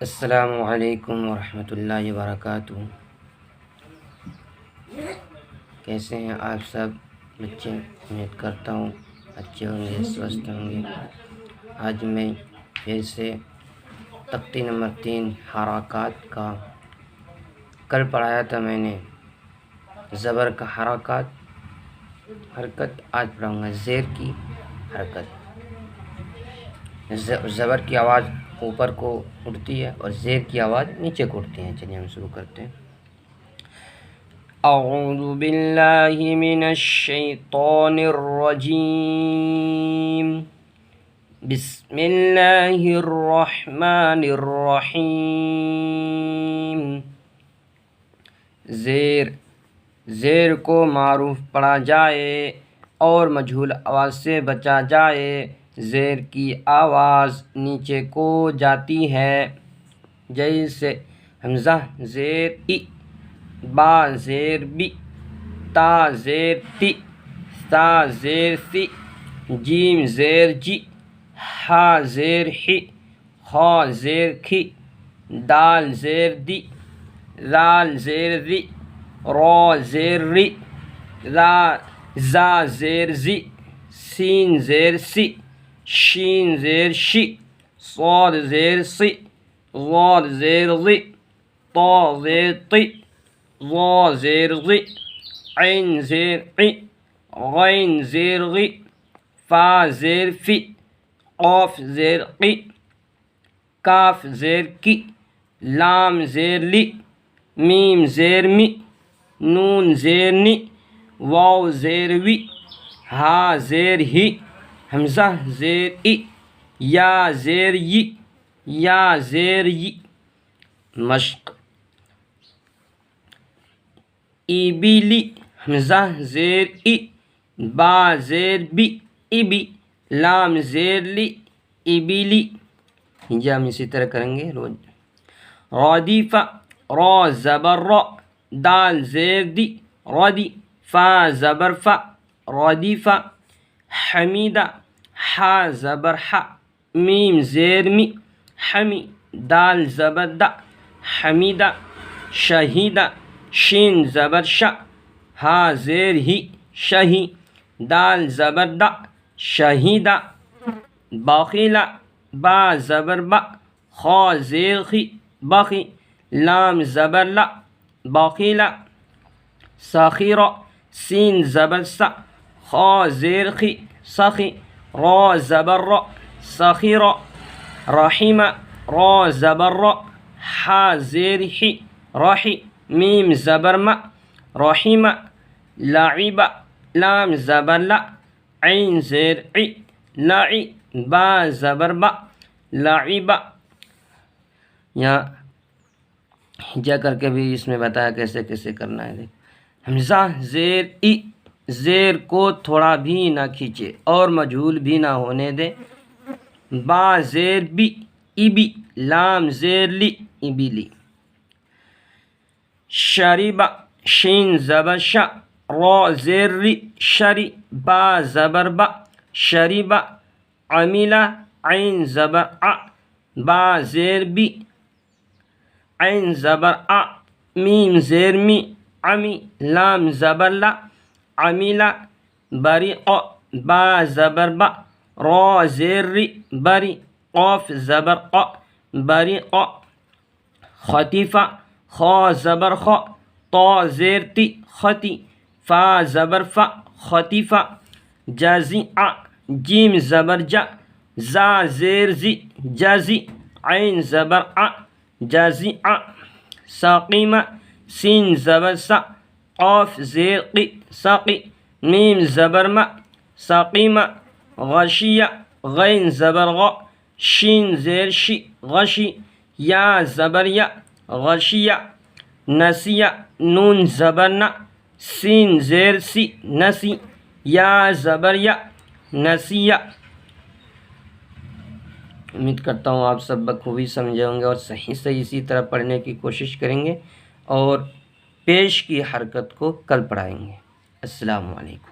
السلام علیکم ورحمۃ اللہ وبرکاتہ۔ کیسے ہیں آپ سب بچے؟ امید کرتا ہوں اچھے ہوں گے، سوستھ ہوں گے۔ آج میں پھر سے تختی نمبر 3 حرکات کا کل پڑھایا تھا میں نے زبر کا حرکت آج پڑھاؤں گا زیر کی حرکت۔ زبر کی آواز اوپر کو اٹھتی ہے اور زیر کی آواز نیچے کو اٹھتی ہے۔ چلیے ہم شروع کرتے ہیں۔ اعوذ باللہ من الشیطان الرجیم، بسم اللہ الرحمن الرحیم۔ زیر کو معروف پڑھا جائے اور مجہول آواز سے بچا جائے۔ زیر کی آواز نیچے کو جاتی ہے، جیسے حمزہ زیر ای، با زیر بی، تا زیر تی، ثا زیر ثی، جیم زیر جی، ہا زیر حی، خا زیر کھی، دال زیر دی، ذال زیر ذی، را زیر ری، زا زیر زی، سین زیر سی، شین زیر شی، صاد زیر صی، ضاد زیر ضی، طا زیر طی، ظا زیر ظی، عین زیر عی، غین زیر غی، فا زیر فی، قاف زیر قی، کاف زیر کی، لام زیر لی، میم زیر می، نون زیر نی، واو زیر وی، ہا زیر ہی، حمزہ زیر ای، یا زیر ی، یا زیر ی۔ مشق: ای بی لی، حمزہ زیر ای، با زیر بی، ابی، لام زیر لی، ابلی۔ یہ ہم اسی طرح کریں گے روز۔ رادیفہ، را زبر را، دال زیر دی، ردی، فا زبر فا، ردیفہ۔ حمیدہ، حا زبر حا، میم زیر می، حمی، دال زبر دا، حمیدہ۔ شہیدہ، شین زبر شا، ہا زیر ہی، شہی، دال زبر دا، شہیدہ۔ بخیلہ، با زبر با، خا زیر خی، بخی، لام زبر لا، بخیلہ۔ سخیرہ، سین زبر سا، خا زیر خی، سخی، را زبر را، سخیرہ۔ رحیمہ، را زبر را، حا زیر حی، رحی، میم زبر ما، رحیمہ۔ لعبہ، لام زبر لا، عین زیر عی، لعی، با زبر با، لعبہ۔ یہاں جا کر کے بھی اس میں بتایا کیسے کیسے کرنا ہے۔ حمزہ زیر ای، زیر کو تھوڑا بھی نہ کھینچے اور مجہول بھی نہ ہونے دے۔ با زیر بی، ابی، لام زیر لی، ابلی۔ شریبہ، شین زبر شا، را زیر ری، شری، با زبر با، شریبہ۔ عمیلہ، عین زبر ع، با زیر بی، عین زبر ع، میم زیر می، عمی، لام زبر لا، عمیلہ۔ بریق، با زبر با، را زیر ری، بری، قاف زبر ق، بریق۔ خطیفہ، خا زبر خا، طا زیر تی، خطی، فا زبر فا، خطیفہ۔ جزیع، جیم زبر جا، زا زیر زی، جزی، عین زبر ع، جزیع۔ سقیمہ، سین زبر سا، قاف زیر قی، سقی، میم زبر ما، سقیمہ۔ غشیہ، غین زبر غ، شین زیر شی، غشی، یا زبر یا، غشیہ۔ نسیہ، نون زبر نا، سین زیر سی، نسی، یا زبر یا، نسیہ۔ امید کرتا ہوں آپ سب بخوبی سمجھے ہوں گے اور صحیح اسی طرح پڑھنے کی کوشش کریں گے اور پیش کی حرکت کو کل پڑھائیں گے۔ السلام علیکم۔